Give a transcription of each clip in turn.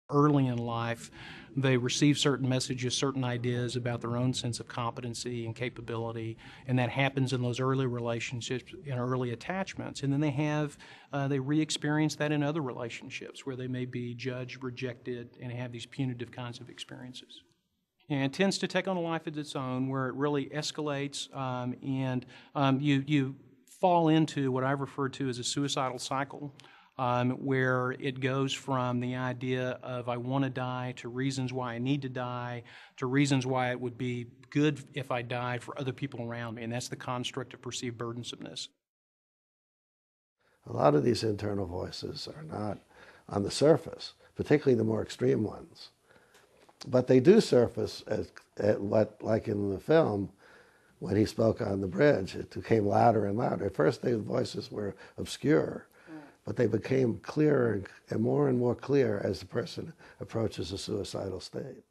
Early in life, they receive certain messages, certain ideas about their own sense of competency and capability, and that happens in those early relationships and early attachments. And then they re-experience that in other relationships where they may be judged, rejected, and have these punitive kinds of experiences. And it tends to take on a life of its own where it really escalates, and you fall into what I've referred to as a suicidal cycle. Where it goes from the idea of I want to die to reasons why I need to die to reasons why it would be good if I died for other people around me, and that's the construct of perceived burdensomeness. A lot of these internal voices are not on the surface, particularly the more extreme ones. But they do surface like in the film, when he spoke on the bridge, it became louder and louder. At first, the voices were obscure, but they became clearer and more clear as the person approaches a suicidal state.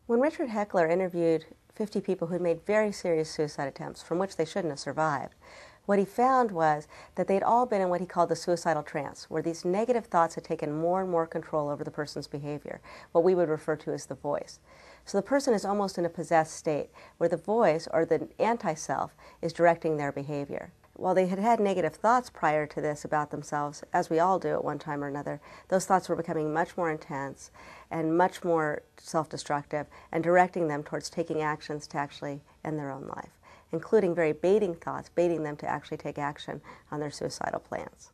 When Richard Heckler interviewed 50 people who made very serious suicide attempts from which they shouldn't have survived, what he found was that they'd all been in what he called the suicidal trance, where these negative thoughts had taken more and more control over the person's behavior, what we would refer to as the voice. So the person is almost in a possessed state, where the voice, or the anti-self, is directing their behavior. While they had had negative thoughts prior to this about themselves, as we all do at one time or another, those thoughts were becoming much more intense and much more self-destructive and directing them towards taking actions to actually end their own life, including very baiting thoughts, baiting them to actually take action on their suicidal plans.